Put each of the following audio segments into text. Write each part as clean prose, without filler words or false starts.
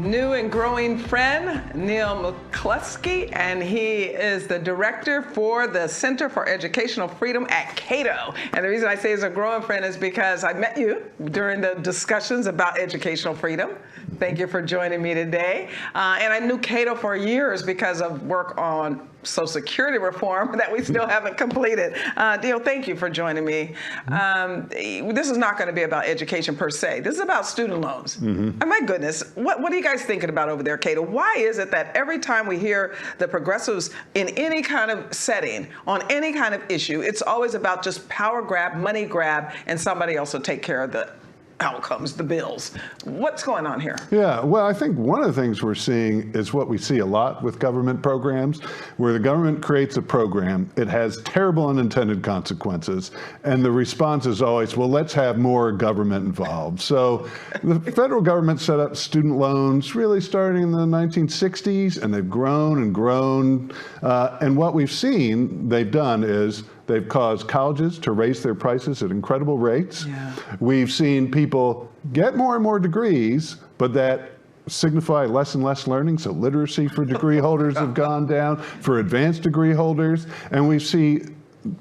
new and growing friend, Neal McCluskey, and he is the director for the Center for Educational Freedom at CATO. And the reason I say he's a growing friend is because I met you during the discussions about educational freedom. Thank you for joining me today. And I knew CATO for years because of work on Social Security reform that we still haven't completed. Neal, thank you for joining me. This is not going to be about education per se. This is about student loans. And my goodness, what are you guys thinking about over there, CATO? Why is it that every time we hear the progressives in any kind of setting, on any kind of issue, it's always about just power grab, money grab, and somebody else will take care of the outcomes, the bills? What's going on here? Yeah, well, I think one of the things we're seeing is what we see a lot with government programs, where the government creates a program, it has terrible unintended consequences, and the response is always, well, let's have more government involved. So the federal government set up student loans really starting in the 1960s, and they've grown and grown. And what we've seen they've done is they've caused colleges to raise their prices at incredible rates. Yeah. We've seen people get more and more degrees, but that signify less and less learning. So literacy for degree holders have gone down, for advanced degree holders. And we see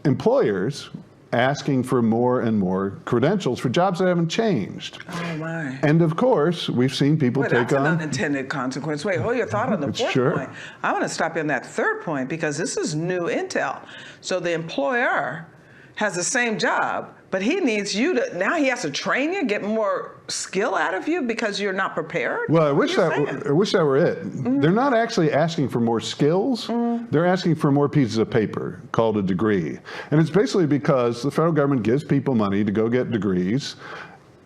employers asking for more and more credentials for jobs that haven't changed. Oh my. And of course, we've seen people take on— that's an unintended consequence. Wait, hold your thought on the fourth point. I want to stop you on that third point because this is new intel. So the employer has the same job, but he needs you to, now he has to train you, get more skill out of you because you're not prepared? Well, I wish that were it. They're not actually asking for more skills. They're asking for more pieces of paper called a degree. And it's basically because the federal government gives people money to go get degrees.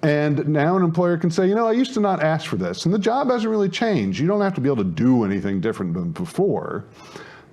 And now an employer can say, you know, I used to not ask for this. And the job hasn't really changed. You don't have to be able to do anything different than before.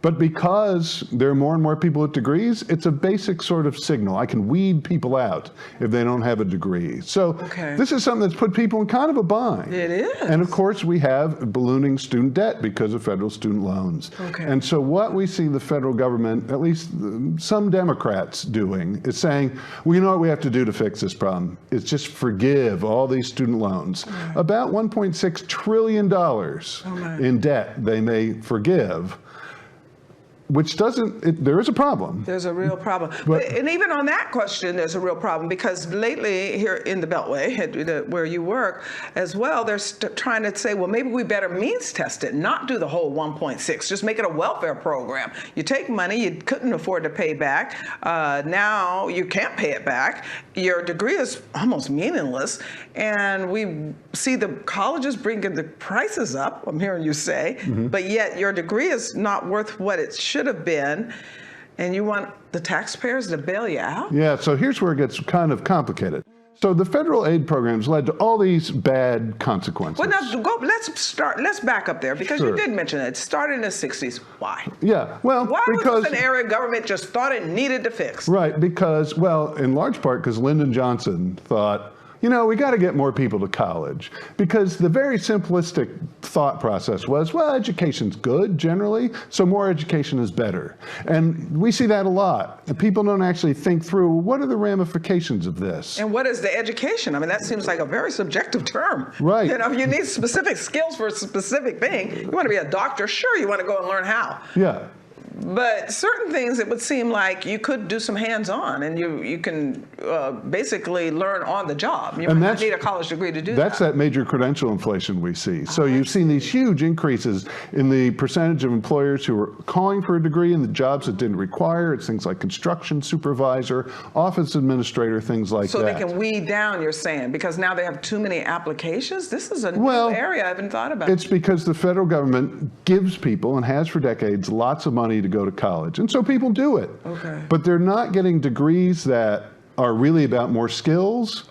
But because there are more and more people with degrees, it's a basic sort of signal. I can weed people out if they don't have a degree. So this is something that's put people in kind of a bind. It is. And of course, we have ballooning student debt because of federal student loans. And so what we see the federal government, at least some Democrats doing, is saying, well, you know what we have to do to fix this problem? It's just forgive all these student loans. About $1.6 trillion in debt they may forgive. Which doesn't, there is a problem. There's a real problem. And even on that question, there's a real problem because lately here in the Beltway, where you work as well, they're trying to say, well, maybe we better means test it, not do the whole 1.6, just make it a welfare program. You take money you couldn't afford to pay back. Now you can't pay it back. Your degree is almost meaningless. And we see the colleges bringing the prices up, I'm hearing you say, but yet your degree is not worth what it should have been, and you want the taxpayers to bail you out? Yeah, so here's where it gets kind of complicated. So the federal aid programs led to all these bad consequences. Well, now let's back up there because you did mention it. It started in the 60s. Why? Yeah, well, why was this an area government just thought it needed to fix? Right, because, well, in large part because Lyndon Johnson thought, you know, we got to get more people to college, because the very simplistic thought process was, well, education's good generally, so more education is better. And we see that a lot. And people don't actually think through, what are the ramifications of this? And what is the education? I mean, that seems like a very subjective term. Right. You know, you need specific skills for a specific thing. You want to be a doctor? Sure, you want to go and learn how. Yeah. But certain things, it would seem like you could do some hands-on, and you can basically learn on the job. You might not need a college degree to do that. That's that major credential inflation we see. So you've seen these huge increases in the percentage of employers who are calling for a degree in the jobs that didn't require. It's things like construction supervisor, office administrator, things like that. So they can weed down, you're saying, because now they have too many applications? This is a new area I haven't thought about. It's because the federal government gives people, and has for decades, lots of money to go to college. And so people do it. But they're not getting degrees that are really about more skills.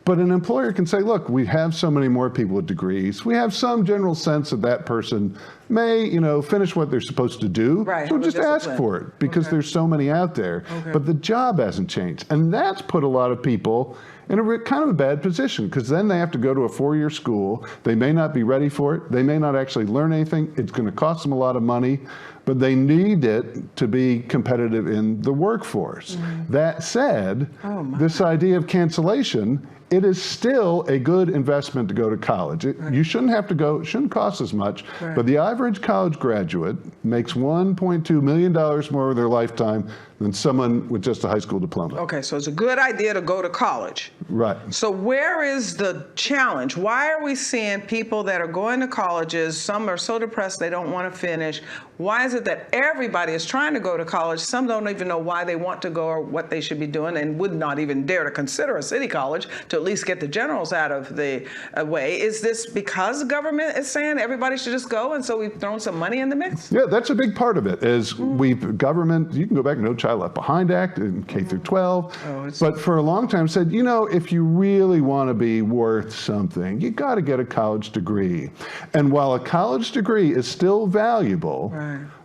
But an employer can say, look, we have so many more people with degrees. We have some general sense that that person may, you know, finish what they're supposed to do. So just ask for it, because there's so many out there. But the job hasn't changed. And that's put a lot of people in a kind of a bad position, because then they have to go to a 4-year school. They may not be ready for it. They may not actually learn anything. It's going to cost them a lot of money, but they need it to be competitive in the workforce. That said, this idea of cancellation it is still a good investment to go to college. You shouldn't have to go, it shouldn't cost as much, but the average college graduate makes $1.2 million more over their lifetime than someone with just a high school diploma. Okay, so it's a good idea to go to college. Right. So where is the challenge? Why are we seeing people that are going to colleges, some are so depressed they don't want to finish? Why is it that everybody is trying to go to college? Some don't even know why they want to go or what they should be doing and would not even dare to consider a city college to at least get the generals out of the way. Is this because the government is saying everybody should just go and so we've thrown some money in the mix? Yeah, that's a big part of it is government, you can go back to No Child Left Behind Act in K through 12, but for a long time said, you know, if you really want to be worth something, you got to get a college degree. And while a college degree is still valuable,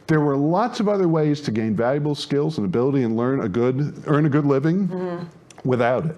there were lots of other ways to gain valuable skills and ability and earn a good living without it.